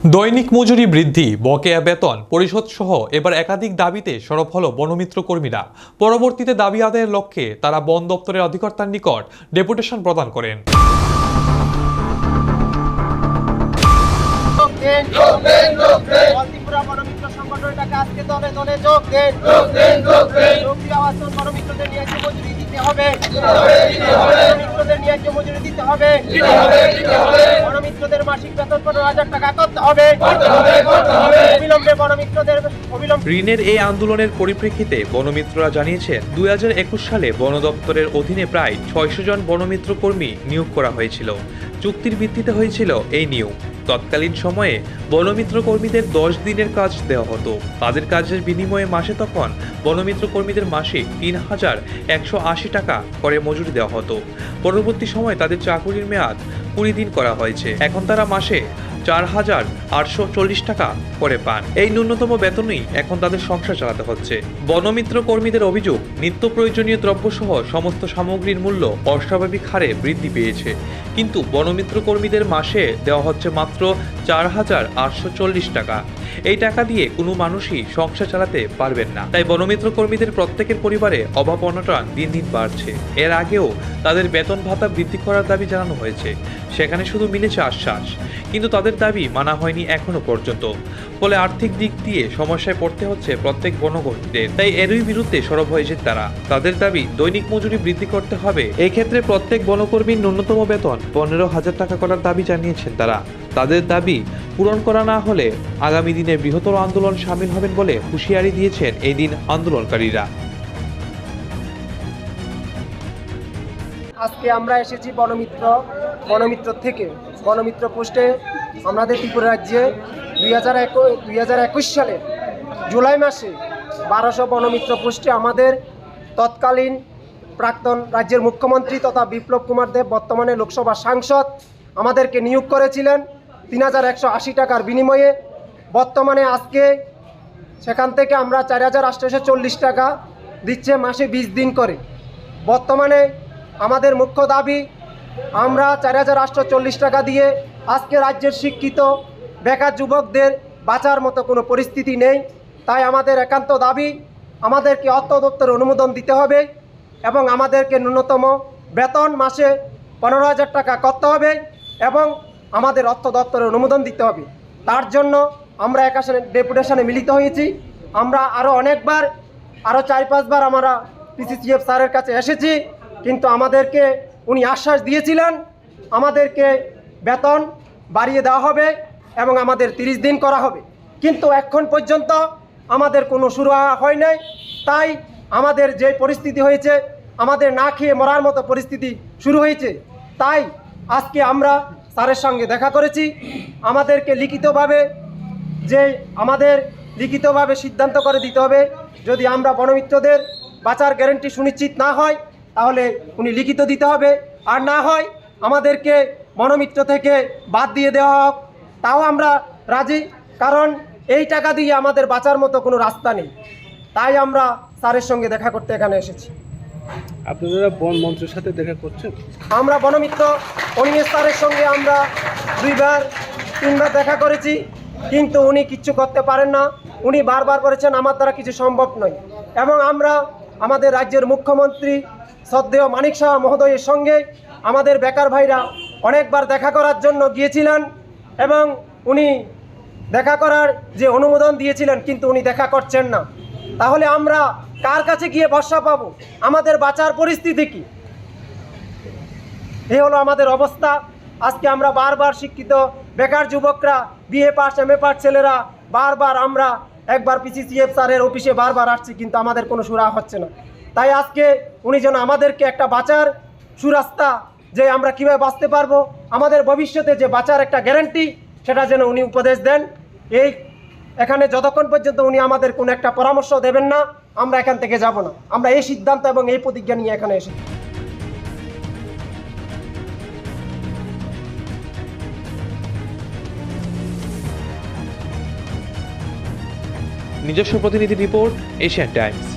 দৈনিক মজুরি বৃদ্ধি, বকেয়া বেতন পরিশোধ সহ এবার একাধিক দাবিতে সরব হলো বনমিত্র কর্মীরা। পরবর্তীতে দাবি আদায়ের লক্ষ্যে তারা বন দপ্তরের অধিকর্তার নিকট ডেপুটেশন প্রদান করেন। ঋণের এই আন্দোলনের পরিপ্রেক্ষিতে বনমিত্ররা জানিয়েছেন 2021 সালে বন দপ্তরের অধীনে প্রায় 600 জন বনমিত্র কর্মী নিয়োগ করা হয়েছিল। চুক্তির ভিত্তিতে হয়েছিল এই নিয়োগ। তৎকালীন সময়ে বনমিত্র কর্মীদের 10 দিনের কাজ দেওয়া হতো। তাদের কাজের বিনিময়ে মাসে তখন বনমিত্র কর্মীদের মাসিক 3,180 টাকা করে মজুরি দেওয়া হতো। পরবর্তী সময়ে তাদের চাকুরির মেয়াদ 20 দিন করা হয়েছে। এখন তারা মাসে 4,840 টাকা করে পান। এই ন্যূনতম বেতনই এখন তাদের সংসার চালাতে হচ্ছে। বনমিত্র কর্মীদের অভিযোগ, নিত্য প্রয়োজনীয় দ্রব্যসহ সমস্ত সামগ্রীর মূল্য অস্বাভাবিক হারে বৃদ্ধি পেয়েছে, কিন্তু বনমিত্র কর্মীদের মাসে দেওয়া হচ্ছে মাত্র 4,840 টাকা। এই টাকা দিয়ে কোনো মানুষই সংসার চালাতে পারবেন না। তাই বনমিত্র কর্মীদের প্রত্যেকের পরিবারে অভাব অনটন দিন দিন বাড়ছে। এর আগেও তাদের বেতন ভাতা বৃদ্ধি করার দাবি জানানো হয়েছে, সেখানে শুধু মিলেছে আশ্বাস, কিন্তু তাদের দাবি মানা হয়নি এখনো পর্যন্ত। ফলে আর্থিক দিক দিয়ে সমস্যায় পড়তে হচ্ছে প্রত্যেক বনকর্মীদের। তাই এরই বিরুদ্ধে সরব হয়েছে তারা। তাদের দাবি দৈনিক মজুরি বৃদ্ধি করতে হবে। এই ক্ষেত্রে প্রত্যেক বনকর্মীর ন্যূনতম বেতন 15,000 টাকা করার দাবি জানিয়েছেন তারা। তাদের দাবি পূরণ করা না হলে আগামী দিনে বৃহত্তর আন্দোলন সামিল হবেন বলে হুঁশিয়ারি দিয়েছেন এই দিন আন্দোলনকারীরা। আজকে আমরা এসেছি বনমিত্র থেকে বনমিত্র পোস্টে। আমাদের ত্রিপুরা রাজ্যে 2021 সালে জুলাই মাসে 1200 বনমিত্র পোস্টে আমাদের তৎকালীন প্রাক্তন রাজ্যের মুখ্যমন্ত্রী তথা বিপ্লব কুমার দেব, বর্তমানে লোকসভা সাংসদ, আমাদেরকে নিয়োগ করেছিলেন 3,180 টাকার বিনিময়ে। বর্তমানে আজকে সেখান থেকে আমরা 4,840 টাকা দিচ্ছে মাসে 20 দিন করে। বর্তমানে আমাদের মুখ্য দাবি, আমরা 4,840 টাকা দিয়ে আজকে রাজ্যের শিক্ষিত বেকার যুবকদের বাঁচার মতো কোনো পরিস্থিতি নেই। তাই আমাদের একান্ত দাবি, আমাদেরকে অর্থ দপ্তরের অনুমোদন দিতে হবে এবং আমাদেরকে ন্যূনতম বেতন মাসে 15,000 টাকা করতে হবে এবং আমাদের অর্থ দপ্তরের অনুমোদন দিতে হবে। তার জন্য আমরা একাশনে ডেপুটেশনে মিলিত হয়েছি। আমরা আরও অনেকবার, আরও 4-5 বার আমরা পিসিসিএফ স্যারের কাছে এসেছি, কিন্তু আমাদেরকে উনি আশ্বাস দিয়েছিলেন আমাদেরকে বেতন বাড়িয়ে দেওয়া হবে এবং আমাদের 30 দিন করা হবে, কিন্তু এখন পর্যন্ত আমাদের কোনো শুরু হয় নাই। তাই আমাদের যে পরিস্থিতি হয়েছে, আমাদের না খেয়ে মরার মতো পরিস্থিতি শুরু হয়েছে। তাই আজকে আমরা স্যারের সঙ্গে দেখা করেছি। আমাদেরকে লিখিতভাবে সিদ্ধান্ত করে দিতে হবে। যদি আমরা বনমিত্রদের বাঁচার গ্যারান্টি সুনিশ্চিত না হয়, তাহলে উনি লিখিত দিতে হবে, আর না হয় আমাদেরকে বনমিত্র থেকে বাদ দিয়ে দেওয়া হোক, তাও আমরা রাজি। কারণ এই টাকা দিয়ে আমাদের বাঁচার মতো কোনো রাস্তা নেই। তাই আমরা স্যারের সঙ্গে দেখা করতে এখানে এসেছি। আপনারা বন মন্ত্রীর সাথে দেখা করছেন? আমরা বনমিত্র অনিমেষ স্যারের সঙ্গে আমরা 2-3বার দেখা করেছি, কিন্তু উনি কিচ্ছু করতে পারেন না। উনি বারবার বলেছেন আমার দ্বারা কিছু সম্ভব নয়। এবং আমরা আমাদের রাজ্যের মুখ্যমন্ত্রী শ্রদ্ধেয় মানিক সাহা মহোদয়ের সঙ্গে আমাদের বেকার ভাইরা অনেকবার দেখা করার জন্য গিয়েছিলেন এবং উনি দেখা করার যে অনুমোদন দিয়েছিলেন, কিন্তু উনি দেখা করছেন না। তাহলে আমরা কার কাছে গিয়ে ভরসা পাবো? আমাদের বাঁচার পরিস্থিতি কি? এই হলো আমাদের অবস্থা। আজকে আমরা বারবার শিক্ষিত বেকার যুবকরা, বিএ পাস এমএ পাস ছেলেরা বারবার আমরা একবার পিসিসিএফ স্যারের অফিসে বারবার আসছি, কিন্তু আমাদের কোনো সুরা হচ্ছে না। তাই আজকে উনি যেন আমাদেরকে একটা বাঁচার সুরাস্তা, যে আমরা কীভাবে বাঁচতে পারবো, আমাদের ভবিষ্যতে যে বাঁচার একটা গ্যারান্টি, সেটা যেন উনি উপদেশ দেন। এখানে যতক্ষণ পর্যন্ত উনি আমাদের কোনো একটা পরামর্শ দেবেন না, আমরা এখান থেকে যাব না। আমরা এই সিদ্ধান্ত এবং এই প্রতিজ্ঞা নিয়ে এখানে এসেছি। নিজস্ব প্রতিনিধি রিপোর্ট, এশিয়ান টাইমস।